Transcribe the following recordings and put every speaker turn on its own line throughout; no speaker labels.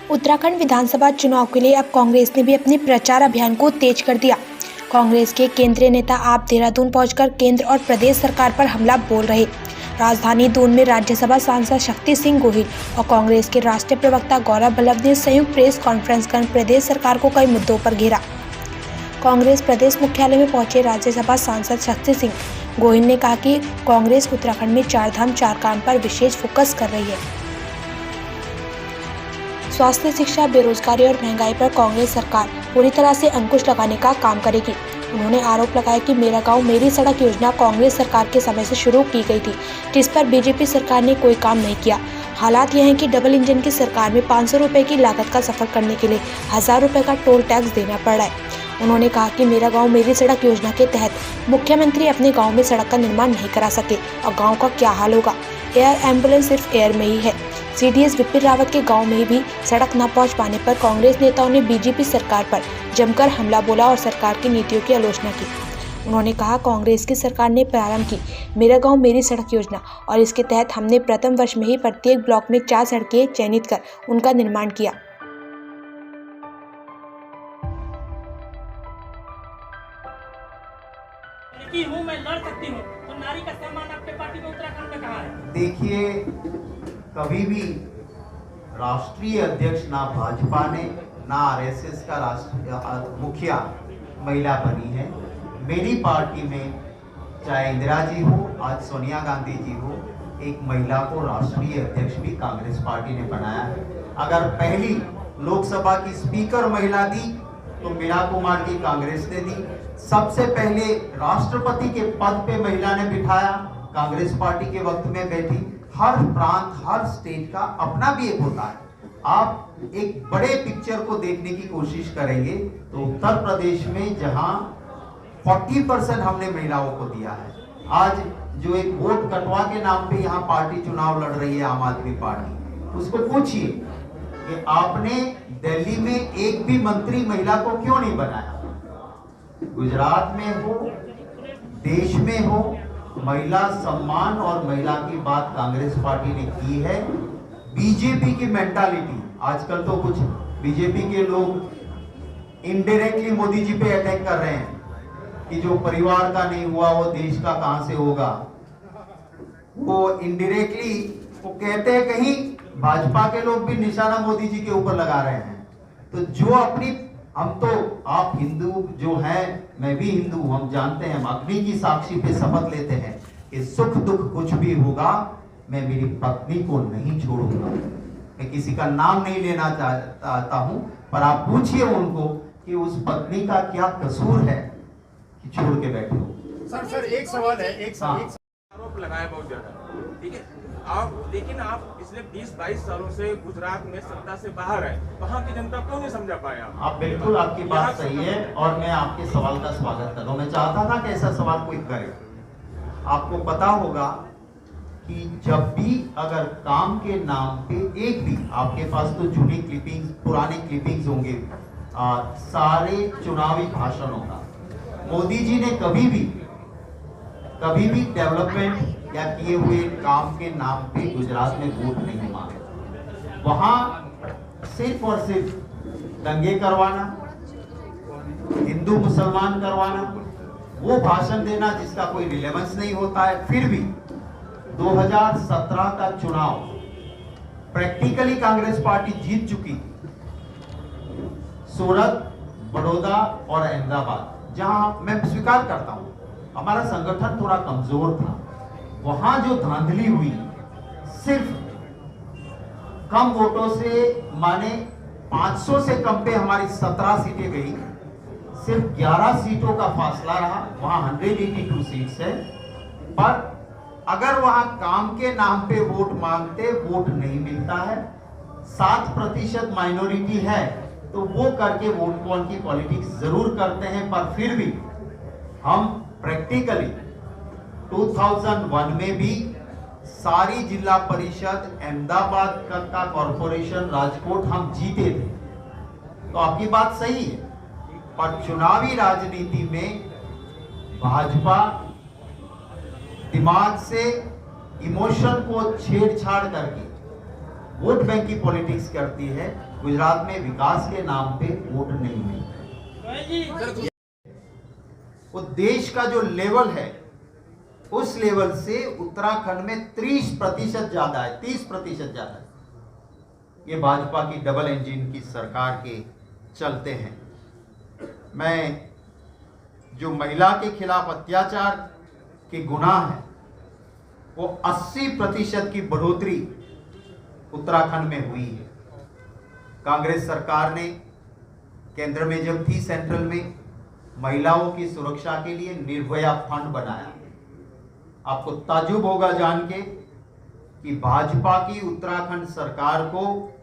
उत्तराखंड विधानसभा चुनाव के लिए अब कांग्रेस ने भी अपने प्रचार अभियान को तेज कर दिया। कांग्रेस के केंद्रीय नेता आप देहरादून पहुंचकर केंद्र और प्रदेश सरकार पर हमला बोल रहे। राजधानी दून में राज्यसभा सांसद शक्ति सिंह गोहिल और कांग्रेस के राष्ट्रीय प्रवक्ता गौरव बल्लभ ने संयुक्त प्रेस कॉन्फ्रेंस कर प्रदेश सरकार को कई मुद्दों पर घेरा। कांग्रेस प्रदेश मुख्यालय में पहुंचे राज्यसभा सांसद शक्ति सिंह गोहिल ने कहा कि कांग्रेस उत्तराखंड में 4 धाम 4 काम पर विशेष फोकस कर रही है। स्वास्थ्य, शिक्षा, बेरोजगारी और महंगाई पर कांग्रेस सरकार पूरी तरह से अंकुश लगाने का काम करेगी। उन्होंने आरोप लगाया कि मेरा गांव मेरी सड़क योजना कांग्रेस सरकार के समय से शुरू की गई थी, जिस पर बीजेपी सरकार ने कोई काम नहीं किया। हालात यह है कि डबल इंजन की सरकार में 500 रुपए की लागत का सफर करने के लिए 1000 रुपए का टोल टैक्स देना पड़ रहा है। उन्होंने कहा कि मेरा गांव मेरी सड़क योजना के तहत मुख्यमंत्री अपने गांव में सड़क का निर्माण नहीं करा सके और गांव का क्या हाल होगा। एयर एम्बुलेंस सिर्फ एयर में ही है। सीडीएस विपिन रावत के गांव में भी सड़क न पहुंच पाने पर कांग्रेस नेताओं ने बीजेपी सरकार पर जमकर हमला बोला और सरकार की नीतियों की आलोचना की। उन्होंने कहा, कांग्रेस की सरकार ने प्रारंभ की मेरा गांव मेरी सड़क योजना और इसके तहत हमने प्रथम वर्ष में ही प्रत्येक ब्लॉक में 4 सड़कें चयनित कर उनका निर्माण किया।
मैं लड़ सकती हूँ, तो नारी का सम्मान आपके पार्टी में उत्तराखंड में कहाँ है?
देखिए, कभी भी राष्ट्रीय अध्यक्ष ना भाजपा ने ना आरएसएस का राष्ट्रीय मुखिया महिला बनी है। मेरी पार्टी में चाहे इंदिरा जी हो, आज सोनिया गांधी जी हो, एक महिला को राष्ट्रीय अध्यक्ष भी कांग्रेस पार्टी ने बनाया है। अगर पहली लोकसभा की स्पीकर महिला दी तो मीरा कुमार जी कांग्रेस ने दी। सबसे पहले राष्ट्रपति के पद पे महिला ने बिठाया, कांग्रेस पार्टी के वक्त में बैठी। हर प्रांत, हर स्टेट का अपना भी एक होता है। आप एक बड़े पिक्चर को देखने की कोशिश करेंगे तो उत्तर प्रदेश में जहां 40% हमने महिलाओं को दिया है, आज जो एक वोट कटवा के नाम पे यहाँ पार्टी चुनाव लड़ रही है आम आदमी पार्टी, उसको पूछिए कि आपने दिल्ली में एक भी मंत्री महिला को क्यों नहीं बनाया। गुजरात में हो, देश में हो, महिला सम्मान और महिला की बात कांग्रेस पार्टी ने की है। बीजेपी की मेंटालिटी, आजकल तो कुछ बीजेपी के लोग इनडायरेक्टली मोदी जी पे अटैक कर रहे हैं कि जो परिवार का नहीं हुआ वो देश का कहां से होगा। वो इनडायरेक्टली वो कहते हैं, कहीं भाजपा के लोग भी निशाना मोदी जी के ऊपर लगा रहे हैं। तो जो अपनी, हम तो, आप हिंदू जो हैं, मैं भी हिंदू, हम जानते हैं, हम अग्नि की साक्षी पे शपथ लेते हैं कि सुख दुख कुछ भी होगा मैं मेरी पत्नी को नहीं छोड़ूंगा। मैं किसी का नाम नहीं लेना चाहता हूं, पर आप पूछिए उनको कि उस पत्नी का क्या कसूर है कि छोड़ के बैठे हो।
सर एक सवाल है, एक
आरोप लगाया बहुत ज्यादा, ठीक है। लेकिन आप पिछले 20-22 सालों से गुजरात में सत्ता से बाहर है, वहाँ की जनता क्यों नहीं समझा पाया?
आप बिल्कुल, आपकी बात सही है और मैं आपके सवाल का स्वागत कर रहा हूँ। मैं चाहता था कि ऐसा सवाल कोई करे। आपको पता होगा कि जब भी अगर काम के नाम पे एक भी, आपके पास तो जुनी क्लिपिंग्स, पुराने क्लिपिंग्स होंगे सारे चुनावी भाषणों का, मोदी जी ने कभी भी डेवलपमेंट या किए हुए काम के नाम पे गुजरात में वोट नहीं मांगे। वहां सिर्फ और सिर्फ दंगे करवाना, हिंदू मुसलमान करवाना, वो भाषण देना जिसका कोई रिलेवेंस नहीं होता है। फिर भी 2017 का चुनाव प्रैक्टिकली कांग्रेस पार्टी जीत चुकी थी। सूरत, बड़ौदा और अहमदाबाद, जहां मैं स्वीकार करता हूं हमारा संगठन थोड़ा कमजोर था, वहां जो धांधली हुई, सिर्फ कम वोटों से, माने 500 से कम पे हमारी 17 सीटें गई, सिर्फ 11 सीटों का फासला रहा। वहां 182 सीट्स है, पर अगर वहां काम के नाम पे वोट मांगते, वोट नहीं मिलता है। 7% माइनॉरिटी है तो वो करके वोट बैंक की पॉलिटिक्स जरूर करते हैं, पर फिर भी हम प्रैक्टिकली 2001 में भी सारी जिला परिषद, अहमदाबाद का कॉरपोरेशन, राजकोट हम जीते थे। तो आपकी बात सही है, पर चुनावी राजनीति में भाजपा दिमाग से इमोशन को छेड़छाड़ करके वोट बैंक की पॉलिटिक्स करती है। गुजरात में विकास के नाम पे वोट नहीं मिलता है। वो देश का जो लेवल है उस लेवल से उत्तराखंड में 30% ज्यादा है, 30% ज्यादा है। ये भाजपा की डबल इंजन की सरकार के चलते हैं। मैं जो महिला के खिलाफ अत्याचार के गुनाह है वो 80% की बढ़ोतरी उत्तराखंड में हुई है। कांग्रेस सरकार ने केंद्र में जब थी, सेंट्रल में, महिलाओं की सुरक्षा के लिए निर्भया फंड बनाया। आपको ताज्जुब होगा जान के कि भाजपा की उत्तराखंड सरकार को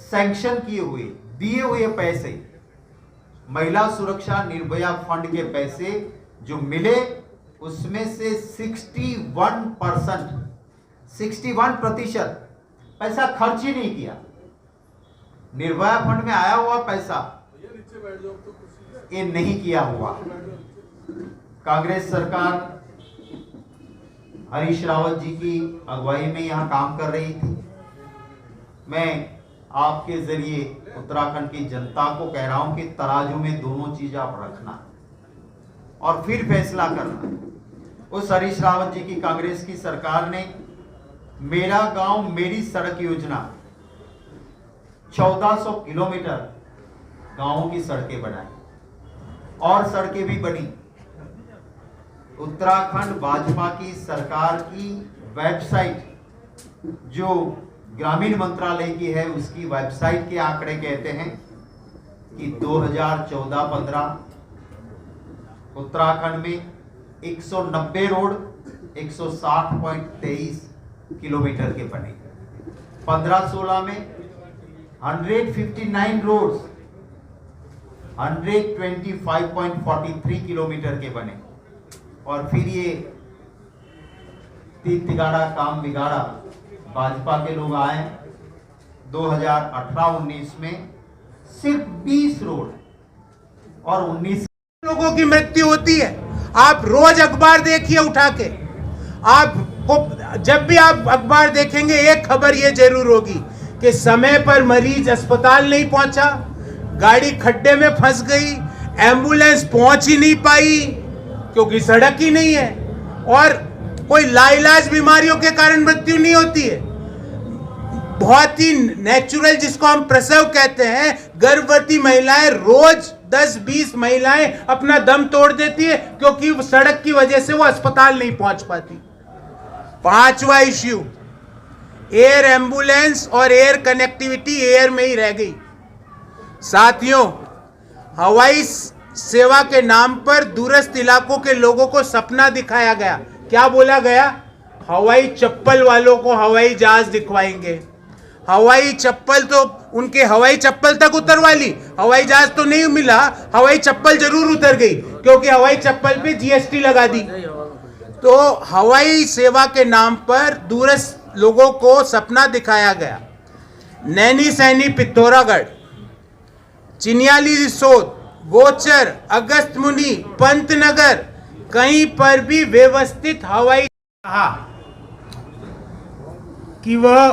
सैंक्शन किए हुए, दिए हुए पैसे, महिला सुरक्षा निर्भया फंड के पैसे जो मिले उसमें से 61% पैसा खर्च ही नहीं किया। निर्भया फंड में आया हुआ पैसा ये नहीं किया हुआ। कांग्रेस सरकार हरीश रावत जी की अगुवाई में यहां काम कर रही थी। मैं आपके जरिए उत्तराखंड की जनता को कह रहा हूं कि तराजू में दोनों चीज आप रखना और फिर फैसला करना। उस हरीश रावत जी की कांग्रेस की सरकार ने मेरा गांव मेरी सड़क योजना 1400 किलोमीटर गांवों की सड़कें बनाई और सड़कें भी बनी। उत्तराखंड भाजपा की सरकार की वेबसाइट जो ग्रामीण मंत्रालय की है, उसकी वेबसाइट के आंकड़े कहते हैं कि 2014-15 उत्तराखंड में 190 रोड 160.23 किलोमीटर के बने। 15-16 में 159 रोड्स 125.43 किलोमीटर के बने। और फिर ये तीन तिगाड़ा काम बिगाड़ा भाजपा के लोग आए। 2018-19 में सिर्फ 20 रोड और 19
लोगों की मृत्यु होती है। आप रोज अखबार देखिए उठा के, आपको जब भी आप अखबार देखेंगे एक खबर ये जरूर होगी कि समय पर मरीज अस्पताल नहीं पहुंचा, गाड़ी खड्डे में फंस गई, एम्बुलेंस पहुंच ही नहीं पाई क्योंकि सड़क ही नहीं है, और कोई लाइलाज बीमारियों के कारण मृत्यु नहीं होती है। बहुत ही नेचुरल, जिसको हम प्रसव कहते हैं, गर्भवती महिलाएं रोज 10-20 महिलाएं अपना दम तोड़ देती है क्योंकि सड़क की वजह से वो अस्पताल नहीं पहुंच पाती। 5वां इश्यू, एयर एम्बुलेंस और एयर कनेक्टिविटी एयर में ही रह गई। साथियों, हवाई सेवा के नाम पर दूरस्थ इलाकों के लोगों को सपना दिखाया गया। क्या बोला गया? हवाई चप्पल वालों को हवाई जहाज दिखवाएंगे। हवाई चप्पल तो उनके हवाई चप्पल तक उतरवा ली, हवाई जहाज तो नहीं मिला, हवाई चप्पल जरूर उतर गई क्योंकि हवाई चप्पल पे जीएसटी लगा दी। तो हवाई सेवा के नाम पर दूरस्थ लोगों को सपना दिखाया गया। नैनी सैनी पिथौरागढ़, चिन्याली रिसोद, गोचर, अगस्त मुनि, पंतनगर, कहीं पर भी व्यवस्थित हवाई कहा कि वह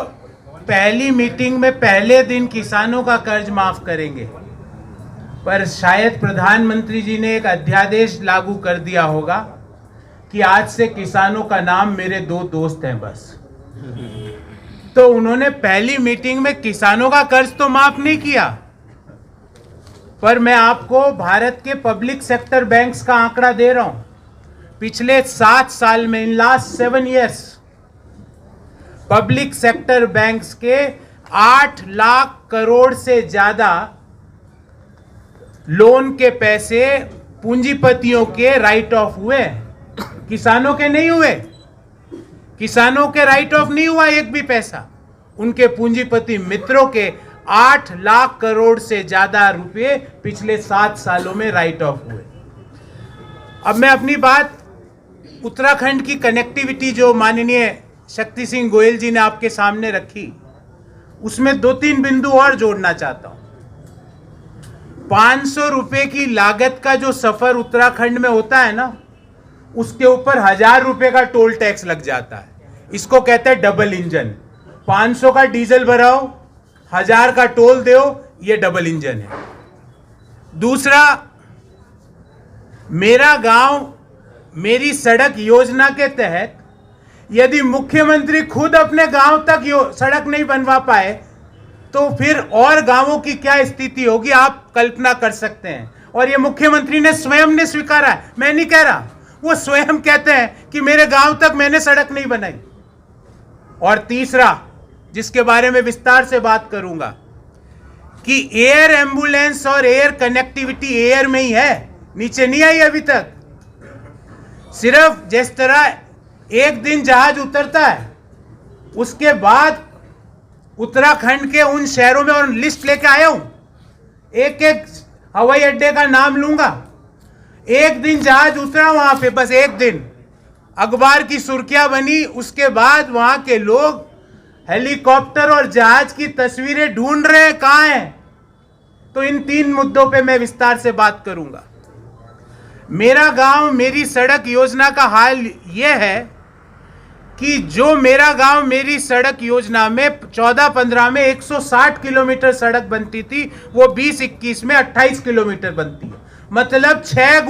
पहली मीटिंग में पहले दिन किसानों का कर्ज माफ करेंगे, पर शायद प्रधानमंत्री जी ने एक अध्यादेश लागू कर दिया होगा कि आज से किसानों का नाम मेरे 2 दोस्त हैं बस। तो उन्होंने पहली मीटिंग में किसानों का कर्ज तो माफ नहीं किया, पर मैं आपको भारत के पब्लिक सेक्टर बैंक्स का आंकड़ा दे रहा हूं। पिछले 7 साल में, in last 7 years, public sector banks के 8 लाख करोड़ से ज्यादा लोन के पैसे पूंजीपतियों के राइट ऑफ हुए, किसानों के नहीं हुए। किसानों के राइट ऑफ नहीं हुआ एक भी पैसा, उनके पूंजीपति मित्रों के 8 लाख करोड़ से ज्यादा रुपए पिछले 7 सालों में राइट ऑफ हुए। अब मैं अपनी बात उत्तराखंड की कनेक्टिविटी जो माननीय शक्ति सिंह गोयल जी ने आपके सामने रखी, उसमें 2-3 बिंदु और जोड़ना चाहता हूं। 500 रुपए की लागत का जो सफर उत्तराखंड में होता है ना, उसके ऊपर 1000 रुपए का टोल टैक्स लग जाता है। इसको कहते हैं डबल इंजन। 500 का डीजल भराओ, 1000 का टोल दो, ये डबल इंजन है। दूसरा, मेरा गांव मेरी सड़क योजना के तहत यदि मुख्यमंत्री खुद अपने गांव तक सड़क नहीं बनवा पाए तो फिर और गांवों की क्या स्थिति होगी, आप कल्पना कर सकते हैं। और ये मुख्यमंत्री ने स्वयं ने स्वीकारा है, मैं नहीं कह रहा, वो स्वयं कहते हैं कि मेरे गांव तक मैंने सड़क नहीं बनाई। और तीसरा, जिसके बारे में विस्तार से बात करूंगा, कि एयर एम्बुलेंस और एयर कनेक्टिविटी एयर में ही है, नीचे नहीं आई अभी तक। सिर्फ जिस तरह एक दिन जहाज उतरता है, उसके बाद उत्तराखंड के उन शहरों में, और लिस्ट लेके आया हूं, एक एक हवाई अड्डे का नाम लूंगा। एक दिन जहाज उतरा वहां पे, बस एक दिन अखबार की सुर्खियां बनी, उसके बाद वहां के लोग हेलीकॉप्टर और जहाज की तस्वीरें ढूंढ रहे हैं, कहां हैं। तो इन 3 मुद्दों पे मैं विस्तार से बात करूंगा। मेरा गांव मेरी सड़क योजना का हाल यह है कि जो मेरा गांव मेरी सड़क योजना में 14-15 में 160 किलोमीटर सड़क बनती थी, वो 20-21 में 28 किलोमीटर बनती है। मतलब 6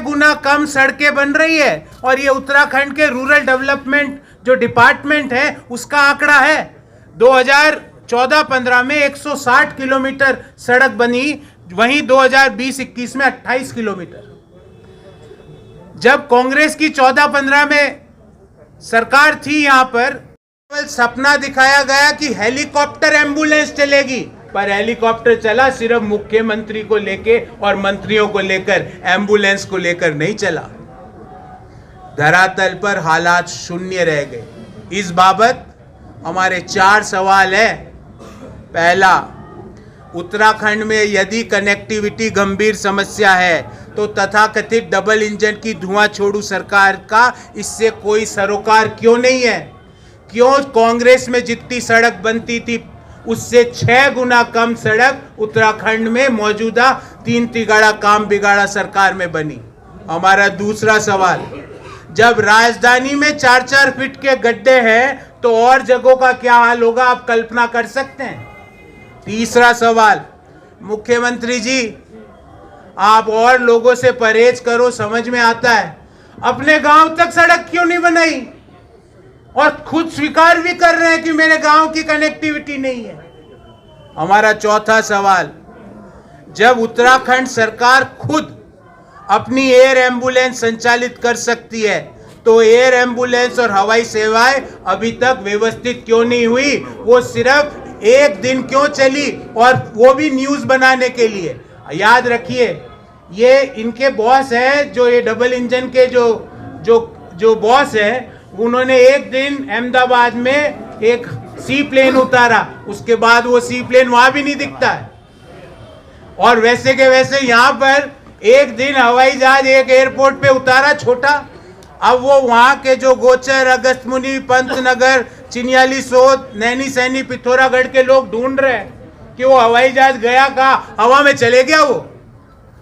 गुना कम सड़कें बन रही है। और ये उत्तराखंड के रूरल डेवलपमेंट जो डिपार्टमेंट है उसका आंकड़ा है। 2014-15 में 160 किलोमीटर सड़क बनी, वहीं 2020-21 में 28 किलोमीटर। जब कांग्रेस की 14-15 में सरकार थी, यहां पर केवल सपना दिखाया गया कि हेलीकॉप्टर एम्बुलेंस चलेगी, पर हेलीकॉप्टर चला सिर्फ मुख्यमंत्री को लेके और मंत्रियों को लेकर, एम्बुलेंस को लेकर नहीं चला। धरातल पर हालात शून्य रह गए। इस बाबत हमारे 4 सवाल है। पहला, उत्तराखंड में यदि कनेक्टिविटी गंभीर समस्या है तो तथाकथित डबल इंजन की धुआं छोड़ू सरकार का इससे कोई सरोकार क्यों नहीं है? क्यों कांग्रेस में जितनी सड़क बनती थी उससे 6 गुना कम सड़क उत्तराखंड में मौजूदा 3 तिगाड़ा काम बिगाड़ा सरकार में बनी? हमारा दूसरा सवाल, जब राजधानी में 4-4 फीट के गड्ढे हैं तो और जगहों का क्या हाल होगा, आप कल्पना कर सकते हैं? तीसरा सवाल, मुख्यमंत्री जी आप और लोगों से परहेज करो, समझ में आता है, अपने गांव तक सड़क क्यों नहीं बनाई? और खुद स्वीकार भी कर रहे हैं कि मेरे गांव की कनेक्टिविटी नहीं है। हमारा चौथा सवाल, जब उत्तराखंड सरकार खुद अपनी एयर एम्बुलेंस संचालित कर सकती है तो एयर एम्बुलेंस और हवाई सेवाएं अभी तक व्यवस्थित क्यों नहीं हुई? वो सिर्फ एक दिन क्यों चली, और वो भी न्यूज बनाने के लिए? याद रखिए, ये इनके बॉस हैं, जो ये डबल इंजन के जो बॉस हैं, उन्होंने एक दिन अहमदाबाद में एक सी प्लेन उतारा, उसके बाद वो सी प्लेन वहां भी नहीं दिखता है। और वैसे के वैसे यहां पर एक दिन हवाई जहाज एक एयरपोर्ट पे उतारा छोटा, अब वो वहां के जो गोचर, अगस्त्यमुनि, पंतनगर, चिन्याली सोद, नैनी सैनी, पिथौरागढ़ के लोग ढूंढ रहे हैं कि वो हवाई जहाज गया कहाँ, हवा में चले गया वो।